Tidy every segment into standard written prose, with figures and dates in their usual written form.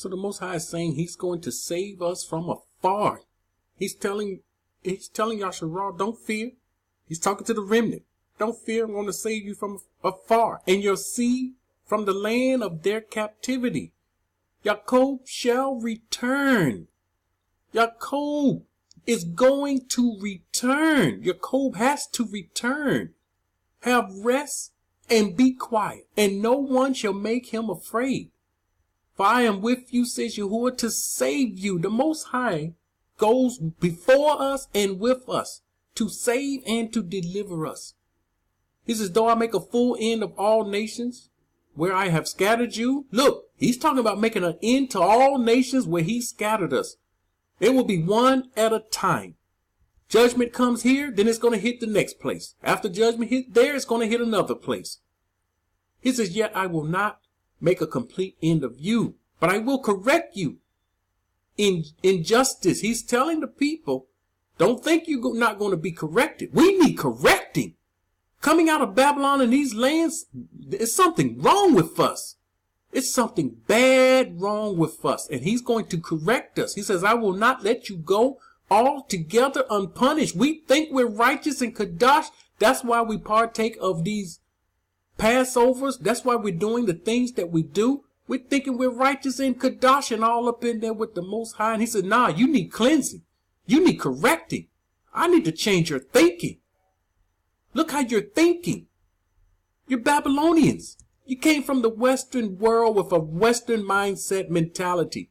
So the Most High is saying he's going to save us from afar. He's telling Yashar'al, don't fear. He's talking to the remnant. Don't fear, I'm going to save you from afar. And your seed from the land of their captivity. Yaakov shall return. Yaakov is going to return. Yaakov has to return. Have rest and be quiet, and no one shall make him afraid. For I am with you, says Yahuah, to save you. The Most High goes before us and with us to save and to deliver us. He says, though I make a full end of all nations where I have scattered you. Look, he's talking about making an end to all nations where he scattered us. It will be one at a time. Judgment comes here, then it's going to hit the next place. After judgment hit there, it's going to hit another place. He says, yet I will not make a complete end of you, but I will correct you in justice. He's telling the people, don't think you're not going to be corrected. We need correcting. Coming out of Babylon and these lands, there's something wrong with us. It's something bad wrong with us. And he's going to correct us. He says, I will not let you go altogether unpunished. We think we're righteous in Kadash. That's why we partake of these Passovers. That's why we're doing the things that we do. We're thinking we're righteous in Kadash and all up in there with the Most High. And he said, nah, you need cleansing. You need correcting. I need to change your thinking. Look how you're thinking. You're Babylonians. You came from the Western world with a Western mindset mentality.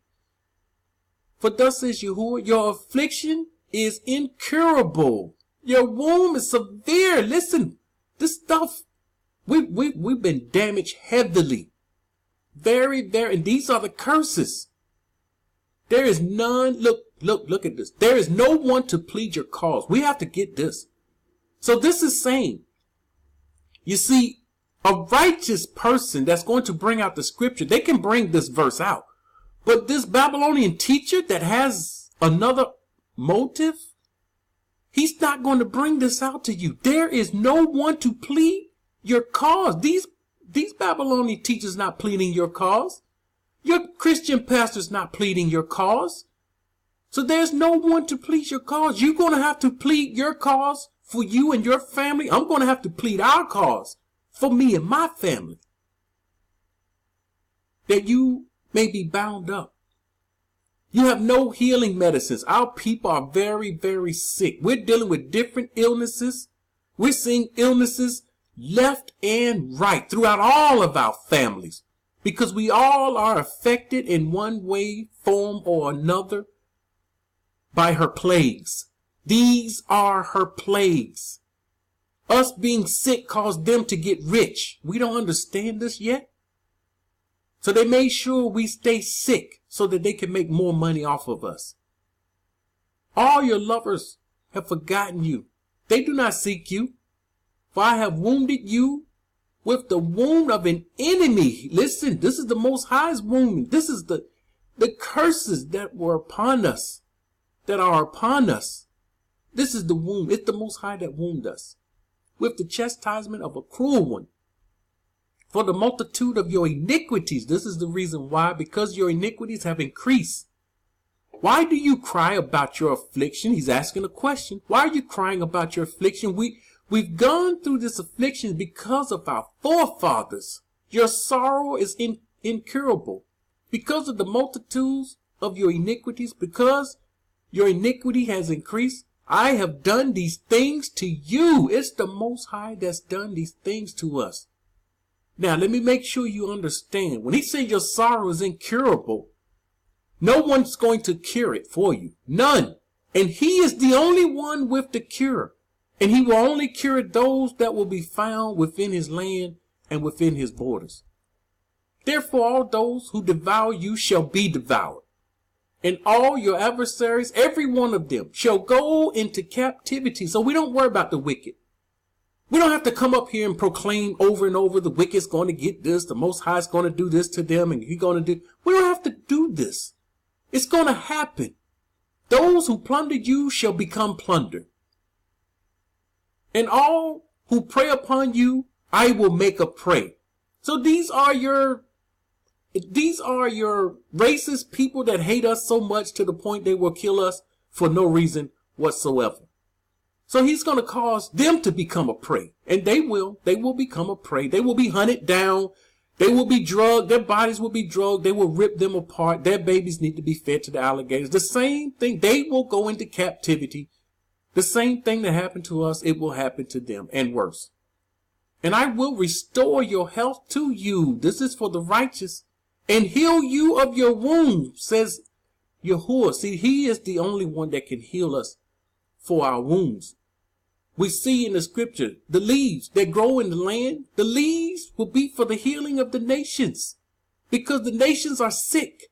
For thus says Yahuah, your affliction is incurable. Your womb is severe. Listen, this stuff, we've been damaged heavily. Very, very, and these are the curses. There is none, look at this. There is no one to plead your cause. We have to get this. So this is saying, you see, a righteous person that's going to bring out the scripture, they can bring this verse out. But this Babylonian teacher that has another motive, he's not going to bring this out to you. There is no one to plead your cause. These Babylonian teachers not pleading your cause. Your Christian pastor's not pleading your cause. So there's no one to plead your cause. You're going to have to plead your cause for you and your family. I'm going to have to plead our cause for me and my family. That you may be bound up. You have no healing medicines. Our people are very, very sick. We're dealing with different illnesses. We're seeing illnesses left and right throughout all of our families. Because we all are affected in one way, form, or another by her plagues. These are her plagues. Us being sick caused them to get rich. We don't understand this yet. So they made sure we stay sick so that they can make more money off of us. All your lovers have forgotten you. They do not seek you. For I have wounded you with the wound of an enemy. Listen, this is the Most High's wound. This is the curses that were upon us, that are upon us. This is the wound. It's the Most High that wounded us with the chastisement of a cruel one. For the multitude of your iniquities. This is the reason why. Because your iniquities have increased. Why do you cry about your affliction? He's asking a question. Why are you crying about your affliction? We've gone through this affliction because of our forefathers. Your sorrow is incurable. Because of the multitudes of your iniquities. Because your iniquity has increased. I have done these things to you. It's the Most High that's done these things to us. Now, let me make sure you understand. When he says your sorrow is incurable, no one's going to cure it for you. None. And he is the only one with the cure. And he will only cure those that will be found within his land and within his borders. Therefore, all those who devour you shall be devoured. And all your adversaries, every one of them, shall go into captivity. So we don't worry about the wicked. We don't have to come up here and proclaim over and over the wicked's going to get this, the Most High is going to do this to them, and he's going to do. We don't have to do this. It's going to happen. Those who plundered you shall become plundered. And all who prey upon you, I will make a prey. So these are your These are your racist people that hate us so much to the point they will kill us for no reason whatsoever. So he's going to cause them to become a prey. And they will become a prey. They will be hunted down. They will be drugged. Their bodies will be drugged. They will rip them apart. Their babies need to be fed to the alligators. The same thing. They will go into captivity. The same thing that happened to us, it will happen to them, and worse. And I will restore your health to you. This is for the righteous. And heal you of your wounds, says Yahuah. See, he is the only one that can heal us for our wounds. We see in the scripture, the leaves that grow in the land, the leaves will be for the healing of the nations. Because the nations are sick.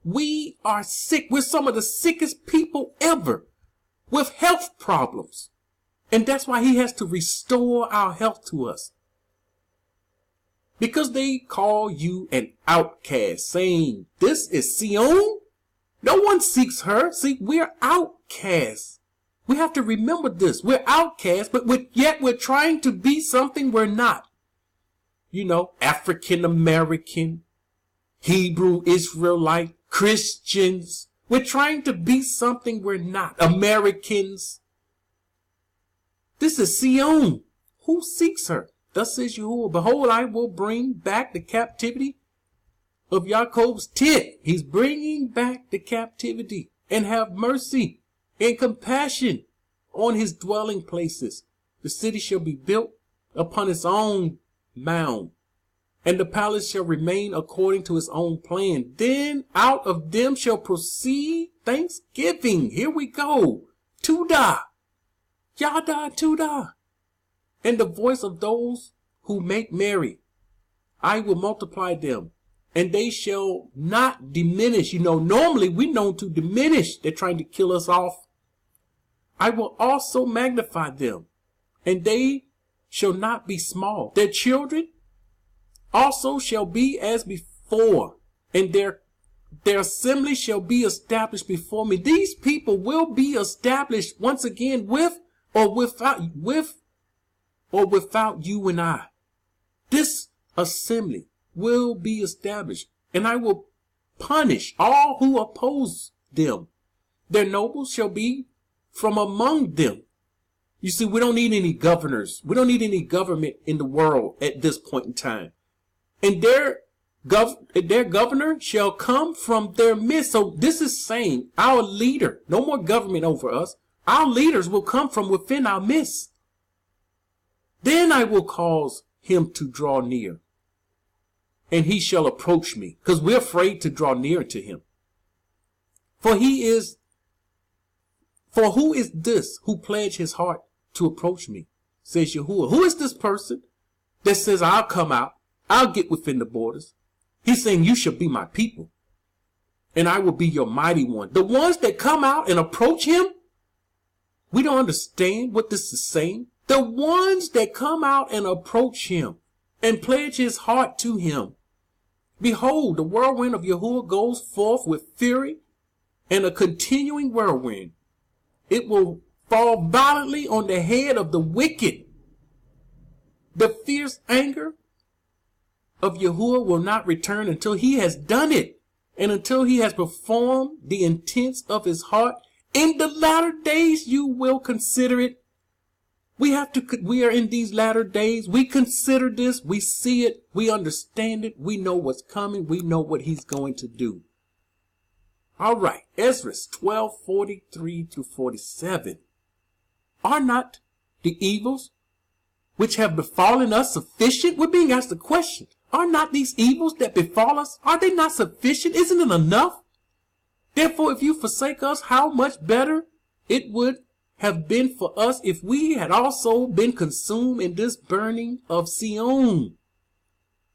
We are sick. We're some of the sickest people ever with health problems. And that's why he has to restore our health to us. Because they call you an outcast, saying, this is Sion? No one seeks her. See, we're outcasts. We have to remember this. We're outcasts, but yet we're trying to be something we're not. You know, African American, Hebrew Israelite, Christians. We're trying to be something we're not. Americans. This is Sion. Who seeks her? Thus says Yahuah, behold, I will bring back the captivity of Jacob's tent. He's bringing back the captivity and have mercy and compassion on his dwelling places. The city shall be built upon its own mound, and the palace shall remain according to its own plan. Then out of them shall proceed thanksgiving. Here we go. Tudah. Yada Tudah. And the voice of those who make merry. I will multiply them, and they shall not diminish. You know, normally we're known to diminish. They're trying to kill us off. I will also magnify them, and they shall not be small. Their children also shall be as before, and their assembly shall be established before me. These people will be established once again with or without you and I. This assembly will be established, and I will punish all who oppose them. Their nobles shall be from among them. You see, we don't need any governors. We don't need any government in the world at this point in time. And their governor shall come from their midst. So this is saying our leader, no more government over us. Our leaders will come from within our midst. Then I will cause him to draw near, and he shall approach me, because we're afraid to draw near to him. For who is this who pledged his heart to approach me, says Yahuah. Who is this person that says, I'll come out, I'll get within the borders? He's saying, you shall be my people, and I will be your mighty one. The ones that come out and approach him, we don't understand what this is saying. The ones that come out and approach him and pledge his heart to him. Behold, the whirlwind of Yahuah goes forth with fury and a continuing whirlwind. It will fall violently on the head of the wicked. The fierce anger of Yahuah will not return until he has done it, and until he has performed the intents of his heart. In the latter days you will consider it. We are in these latter days. We consider this. We see it. We understand it. We know what's coming. We know what he's going to do. All right. Ezra 12:43-47. Are not the evils which have befallen us sufficient? We're being asked the question. Are not these evils that befall us, are they not sufficient? Isn't it enough? Therefore, if you forsake us, how much better it would have been for us if we had also been consumed in this burning of Sion.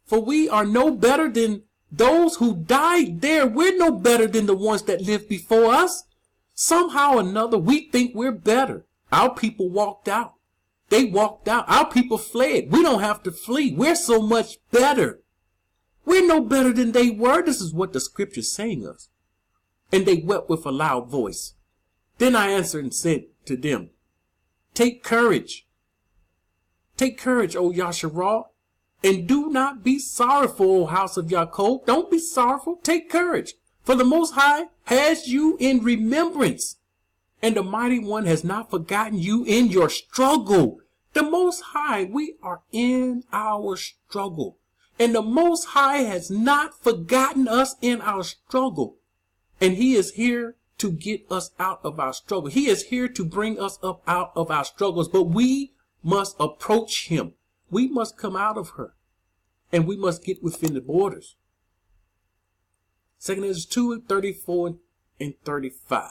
For we are no better than those who died there. We're no better than the ones that lived before us. Somehow or another, we think we're better. Our people walked out. They walked out. Our people fled. We don't have to flee. We're so much better. We're no better than they were. This is what the scripture's saying us. And they wept with a loud voice. Then I answered and said to them, take courage. Take courage, O Yashar'al, And do not be sorrowful, O house of Yaakov. Don't be sorrowful. Take courage. For the Most High has you in remembrance. And the Mighty One has not forgotten you in your struggle. The Most High, we are in our struggle. And the Most High has not forgotten us in our struggle. And He is here to get us out of our struggle. He is here to bring us up out of our struggles. But we must approach Him. We must come out of her. And we must get within the borders. 2 Ezra 2:34 and 35.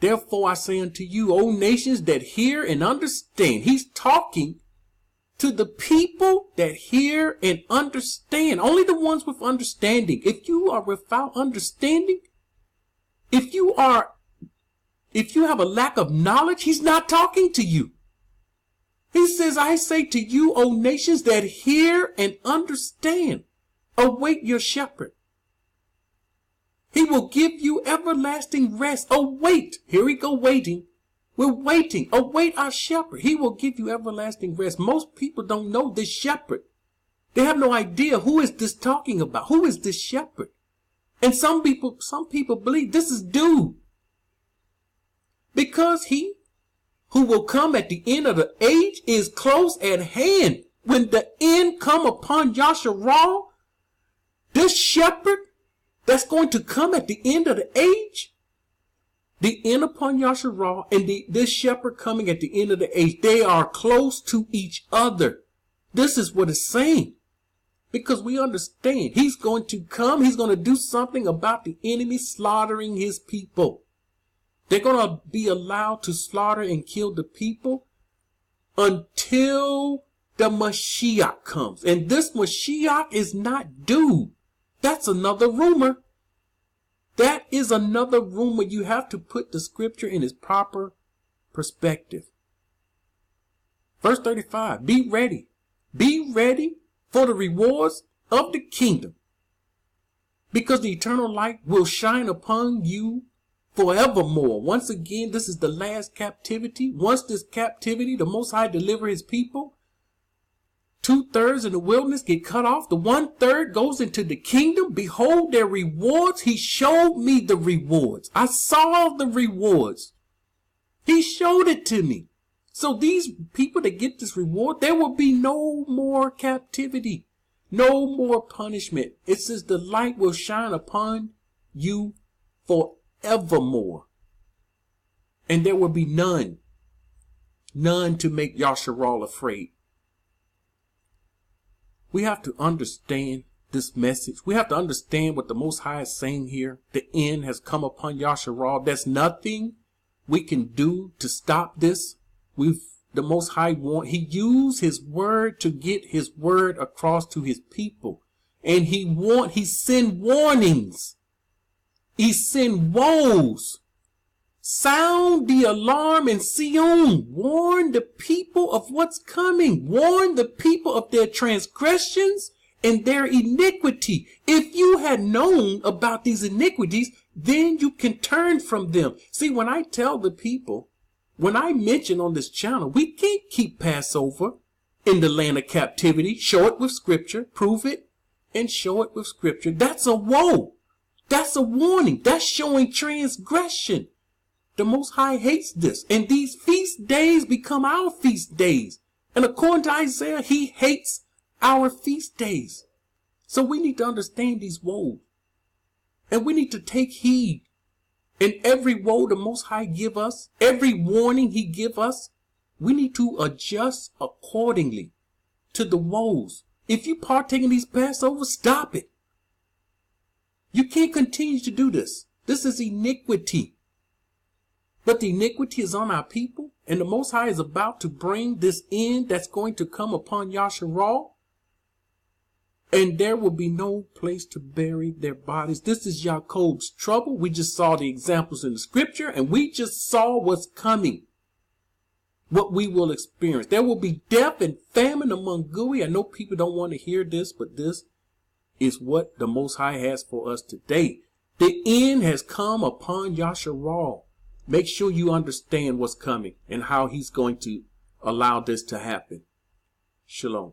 Therefore I say unto you, O nations that hear and understand. He's talking to the people that hear and understand. Only the ones with understanding. If you are without understanding, if you have a lack of knowledge, He's not talking to you. He says, I say to you, O nations that hear and understand, await your shepherd. He will give you everlasting rest. Await. Here we go, waiting. We're waiting. Await our shepherd. He will give you everlasting rest. Most people don't know this shepherd. They have no idea who is this talking about. Who is this shepherd? And some people believe this is dude. Because He who will come at the end of the age is close at hand. When the end come upon Yashar'al, this shepherd that's going to come at the end of the age, the end upon Yashar'al and this shepherd coming at the end of the age, they are close to each other. This is what it's saying. Because we understand He's going to come. He's going to do something about the enemy slaughtering His people. They're going to be allowed to slaughter and kill the people until the Mashiach comes. And this Mashiach is not due. That's another rumor. That is another rumor. You have to put the scripture in its proper perspective. Verse 35, be ready. Be ready for the rewards of the kingdom, because the eternal light will shine upon you forevermore. Once again, this is the last captivity. Once this captivity, the Most High deliver His people. 2/3 in the wilderness get cut off. The 1/3 goes into the kingdom. Behold their rewards. He showed me the rewards. I saw the rewards. He showed it to me. So these people that get this reward, there will be no more captivity, no more punishment. It says the light will shine upon you forevermore. And there will be none to make Yashar'al afraid. We have to understand this message. We have to understand what the Most High is saying here. The end has come upon Yashar'al. There's nothing we can do to stop this. The Most High He used His word to get His word across to His people. And He sent warnings. He sent woes. Sound the alarm in Sion. Warn the people of what's coming. Warn the people of their transgressions and their iniquity. If you had known about these iniquities, then you can turn from them. See, when I tell the people, when I mention on this channel, we can't keep Passover in the land of captivity. Show it with scripture, prove it, and show it with scripture. That's a woe. That's a warning. That's showing transgression. The Most High hates this. And these feast days become our feast days. And according to Isaiah, He hates our feast days. So we need to understand these woes. And we need to take heed. And every woe the Most High give us, every warning He give us, we need to adjust accordingly to the woes. If you partake in these Passovers, stop it. You can't continue to do this. This is iniquity. But the iniquity is on our people, and the Most High is about to bring this end that's going to come upon Yashar'al, and there will be no place to bury their bodies. This is Yaakov's trouble. We just saw the examples in the scripture, and we just saw what's coming, what we will experience. There will be death and famine among Gui. I know people don't want to hear this, but this is what the Most High has for us today. The end has come upon Yashar'al. Make sure you understand what's coming and how He's going to allow this to happen. Shalom.